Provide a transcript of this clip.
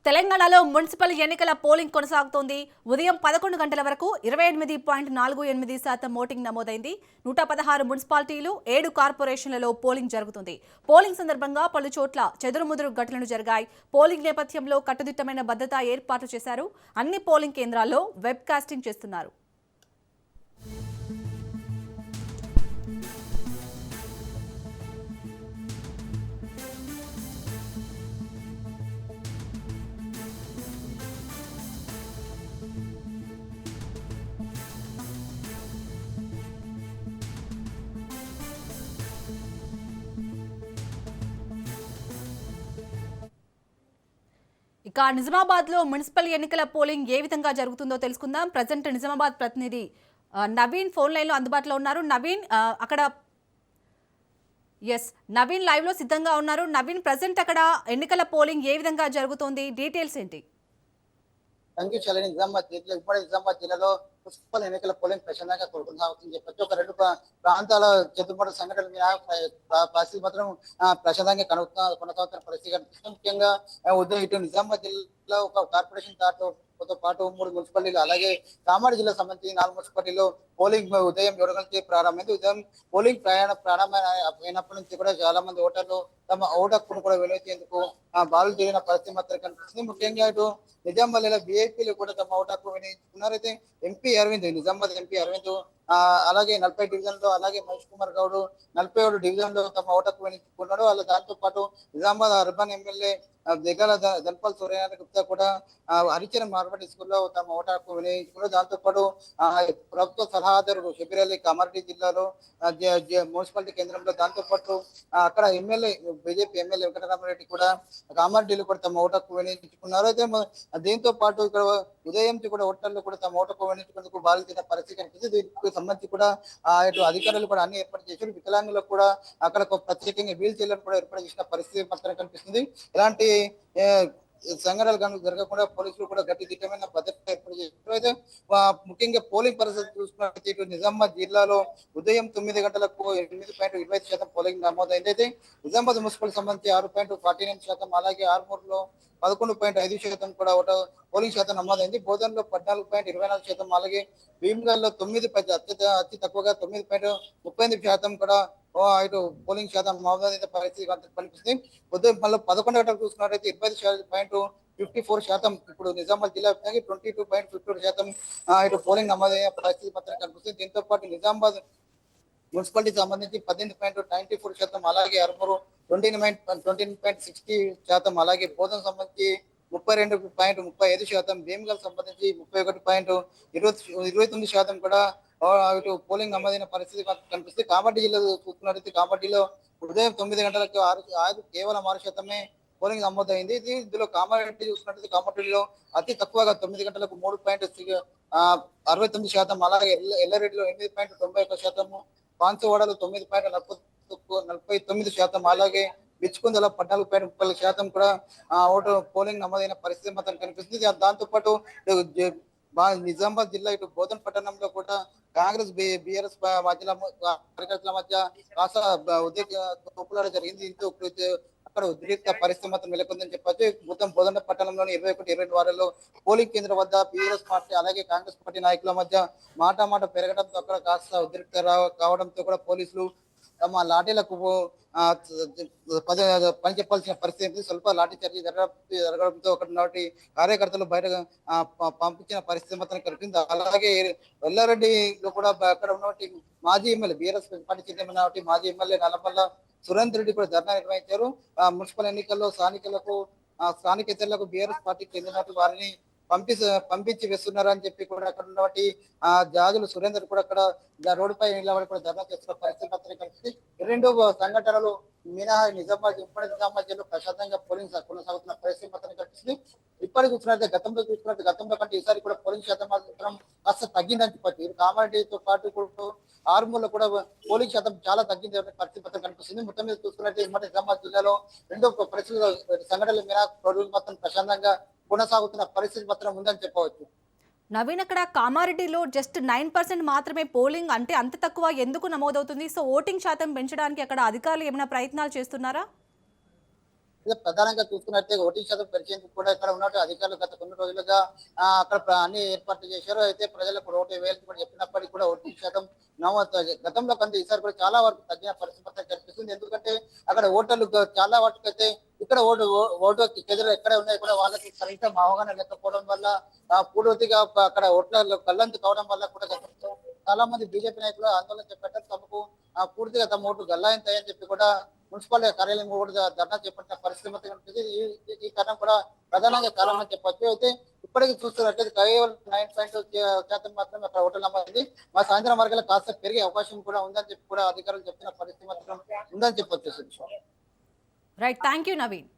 తెలంగాణలో మున్సిపల్ ఎన్నికల పోలింగ్ కొనసాగుతోంది. ఉదయం 11 గంటల వరకు 28.48% ఓటింగ్ నమోదైంది. 116 మున్సిపాలిటీలు, 7 కార్పొరేషన్లలో పోలింగ్ జరుగుతుంది. పోలింగ్ సందర్భంగా పలు చోట్ల చెదురుముదురు ఘటనలు జరిగాయి. పోలింగ్ నేపథ్యంలో కట్టుదిట్టమైన భద్రతా ఏర్పాట్లు చేశారు. అన్ని పోలింగ్ కేంద్రాల్లో వెబ్ కాస్టింగ్ చేస్తున్నారు. ఇక నిజామాబాద్ లో మున్సిపల్ ఎన్నికల పోలింగ్ ఏ విధంగా జరుగుతుందో తెలుసుకుందాం. ప్రజెంట్ నిజామాబాద్ ప్రతినిధి నవీన్ ఫోన్ లైన్ లో అందుబాటులో ఉన్నారు. నవీన్ అక్కడ నవీన్ లైవ్ లో సిద్ధంగా ఉన్నారు. నవీన్, ప్రజెంట్ అక్కడ ఎన్నికల పోలింగ్ ఏ విధంగా జరుగుతోంది, డీటెయిల్స్ ఏంటి? నిజామాబాద్ జిల్లా ఉమ్మడి నిజామాబాద్ జిల్లాలో మున్సిపల్ ఎన్నికల పోలింగ్ ప్రశాంతంగా కొనసాగుతుందని చెప్పొచ్చు. ఒక రెండు ప్రాంతాల చెదురుమడు సంఘటనల మీద పరిస్థితి మాత్రం ప్రశాంతంగా కొనసాగుతున్న పరిస్థితి కనిపిస్తుంది. ముఖ్యంగా ఉదయం ఇటు నిజామాబాద్ జిల్లా ఒక కార్పొరేషన్ తో పాటు 3 మున్సిపాలిటీలు, అలాగే కామారెడ్డి జిల్లా సంబంధించి 4 మున్సిపాలిటీలో పోలింగ్ ఉదయం 7 గంటలకి ప్రారంభమైంది. ఉదయం పోలింగ్ ప్రారంభమైనప్పటి నుంచి కూడా చాలా మంది ఓటర్లు తమ ఓటు హక్కును కూడా వినియోగించేందుకు బాలు తిరిగిన పరిస్థితి మాత్రం కనిపిస్తుంది. ముఖ్యంగా ఇటు నిజామాబాద్ బీఏపీలు కూడా తమ ఓటు హక్కు వినియోగించుకున్నారు. అయితే నిజామాబాద్ ఎంపీ అరవింద్ అలాగే 40 డివిజన్ లో, అలాగే మహేష్ కుమార్ గౌడ్ 47 డివిజన్ లో తమ ఓటు హక్కు వినియోగించుకున్నాడు. వాళ్ళ దాంతో పాటు నిజామాబాద్ అర్బన్ ఎమ్మెల్యే దిగాల ధన్పాల్ సూర్యనారాయణ గుప్తా కూడా హరిచర మార్వాడి స్కూల్లో తమ ఓటు హక్కు వినియోగించుకున్నారు. దాంతో పాటు ప్రభుత్వ సలహాదారు షబీర్ అలీ కామారెడ్డి జిల్లాలో మున్సిపాలిటీ కేంద్రంలో, దాంతో పాటు అక్కడ ఎమ్మెల్యే బీజేపీ ఎమ్మెల్యే వెంకటరామరెడ్డి కూడా కామారెడ్డిలో కూడా తమ ఓటు హక్కు వినియోగించుకున్నారు. అయితే దీంతో పాటు ఇక్కడ ఉదయం కూడా ఓటర్లు కూడా తమ ఓటు హక్కు వినియోగించుకునేందుకు బాధితున్న పరిస్థితి కనిపిస్తుంది. దీనికి సంబంధించి కూడా ఇటు అధికారులు కూడా అన్ని ఏర్పాటు చేశారు. వికలాంగులకు కూడా అక్కడ ప్రత్యేకంగా వీల్ చైర్లను కూడా ఏర్పాటు చేసిన పరిస్థితి మాత్రం కనిపిస్తుంది. ఇలాంటి సంఘటనలు జరగకుండా పోలీసులు కూడా గట్టి దిట్టమైన భద్రత ఏర్పాటు చేశారు. అయితే ముఖ్యంగా పోలింగ్ పరిస్థితి చూసుకున్నట్లయితే ఇటు నిజామాబాద్ జిల్లాలో ఉదయం 9 గంటలకు 8.25% పోలింగ్ నమోదైంది. అయితే నిజామాబాద్ మున్సిపల్ సంబంధించి 6.49%, అలాగే ఆర్మూర్లో 11.5% కూడా పోలింగ్ శాతం నమోదైంది. బోధనలో 14.24%, అలాగే భీమ్గల్లో 9 అతి తక్కువగా 9.38% కూడా ఇటు పోలింగ్ శాతం నమోదైన పరిస్థితి కనిపిస్తుంది. ఉదయం మళ్ళీ 11 గంటలకు చూసుకున్నట్లయితే 20.54%, ఇప్పుడు నిజామాబాద్ జిల్లా 22.52% ఇటు పోలింగ్ నమోదైన పరిస్థితి మాత్రం కనిపిస్తుంది. దీంతో పాటు నిజామాబాద్ మున్సిపాలిటీ సంబంధించి 18.94%, అలాగే అర్మూరు 29.60%, అలాగే బోధన సంబంధించి 32.35%, భీమ్గల్ సంబంధించి 31.29% కూడా ఇటు పోలింగ్ నమోదైన పరిస్థితి కనిపిస్తుంది. కామారెడ్డి జిల్లా చూసుకున్నట్లయితే కామారెడ్డిలో ఉదయం 9 గంటలకు కేవలం 6% పోలింగ్ నమోదైంది. ఇందులో కామారెడ్డి చూసుకున్నట్లయితే కామారెడ్డిలో అతి తక్కువగా 9 గంటలకు 3.69%, అలాగే ఎల్లారెడ్డిలో 8.91%, పాన్సవాడలో 9.49%, అలాగే బిచ్చుకుందల 14.30% కూడా ఓటు పోలింగ్ నమోదైన పరిస్థితి మాత్రం కనిపిస్తుంది. దాంతో పాటు నిజామాబాద్ జిల్లా ఇటు బోధన్ పట్టణంలో కూడా కాంగ్రెస్ బీఆర్ఎస్ కార్యకర్తల మధ్య కాస్త ఉద్రిక్తత జరిగింది. దీంతో అక్కడ ఉద్రిక్త పరిస్థితి మాత్రం నెలకొందని చెప్పొచ్చు. మొత్తం బోధన పట్టణంలోని 21-22 వారాల్లో పోలింగ్ కేంద్రం వద్ద బీఆర్ఎస్ పార్టీ అలాగే కాంగ్రెస్ పార్టీ నాయకుల మధ్య మాట పెరగడంతో అక్కడ కాస్త ఉద్రిక్త కావడంతో కూడా పోలీసులు తమ లాఠీలకు పని చెప్పాల్సిన పరిస్థితి, స్వల్ప లాఠీ చర్య జరగడంతో అక్కడ నాటి కార్యకర్తలు బయట పంపించిన పరిస్థితి మాత్రం కనిపింది. అలాగే ఎల్లారెడ్డిలో కూడా అక్కడ ఉన్నటువంటి మాజీ ఎమ్మెల్యే బీఆర్ఎస్ పార్టీ చెందిన మాజీ ఎమ్మెల్యే నల్లమల్ల సురేందర్ రెడ్డి కూడా ధర్నా నిర్వహించారు. మున్సిపల్ ఎన్నికల్లో స్థానికేతరులకు బీఆర్ఎస్ పార్టీకి చెందినట్టు వారిని పంపించి వేస్తున్నారని చెప్పి కూడా అక్కడ ఉన్నటువంటి జాజులు సురేందర్ కూడా అక్కడ రోడ్డుపై నిలబడి కూడా ధర్నా చేస్తున్న పరిస్థితి మాత్రం కనిపిస్తుంది. 2 సంఘటనలు మినహా నిజామాబాద్ జిల్లా ప్రశాంతంగా పోలింగ్ కొనసాగుతున్న పరిస్థితి మాత్రం కనిపిస్తుంది. ఇప్పటికి చూసుకున్నట్టు గతంలో కంటే ఈసారి కూడా పోలింగ్ శాతం మాత్రం కాస్త తగ్గిందని చెప్పచ్చు. కామారెడ్డితో పాటు ఆర్మూర్లో కూడా పోలింగ్ శాతం చాలా తగ్గింది పరిస్థితి మాత్రం కనిపిస్తుంది. మొత్తం మీద చూసుకున్నట్టు నిజామాబాద్ జిల్లాలో 2 పరిస్థితుల సంఘటనలు మినహా రోజులు మాత్రం ప్రశాంతంగా కొనసాగుతున్న పరిస్థితి మాత్రం ఉందని చెప్పవచ్చు. నవీన్, అక్కడ కామారెడ్డిలో జస్ట్ 9% మాత్రమే పోలింగ్, అంటే అంత తక్కువ ఎందుకు నమోదవుతుంది? సో ఓటింగ్ శాతం పెంచడానికి అక్కడ అధికారులు ఏమైనా ప్రయత్నాలు చేస్తున్నారా? ఇది ప్రధానంగా చూసుకున్నట్టే 1% పెంచేందుకు కూడా ఇక్కడ ఉన్నట్టు అధికారులు గత కొన్ని రోజులుగా అక్కడ అన్ని ఏర్పాట్లు చేశారు. అయితే ప్రజలకు 1,20,000 కూడా చెప్పినప్పటికీ కూడా 1% నమోదు గతంలో కంటే ఈసారి కూడా చాలా వరకు తగ్గిన పరిస్థితి కనిపిస్తుంది. ఎందుకంటే అక్కడ ఓటర్లు చాలా వరకైతే ఇక్కడ ఓటు ఎదురు ఎక్కడ ఉన్నాయి కూడా వాళ్ళకి సరిగ్గా అవగాహన లేకపోవడం వల్ల పూర్తిగా అక్కడ ఓట్ల గల్లంతు కావడం వల్ల కూడా గతంలో చాలా మంది బీజేపీ నాయకులు ఆందోళన చేపట్టారు. తమకు పూర్తిగా తమ ఓటు గల్లాయింతాయని చెప్పి కూడా మున్సిపల్ కార్యాలయం కూడా ధర్నా చేపట్టిన పరిస్థితి మాత్రం కనిపిస్తుంది. ఈ కారణం కూడా ప్రధానంగా కారణం అని చెప్పొచ్చు. అయితే ఇప్పటికీ చూస్తున్నట్లయితే కేవలం 9% మాత్రమే అక్కడ ఓట్లు నమోదైంది. మా సాయంత్రం వరకు కాస్త పెరిగే అవకాశం కూడా ఉందని చెప్పి కూడా అధికారులు చెప్తున్న పరిస్థితి మాత్రం ఉందని చెప్పొచ్చు. Right, thank you Naveen.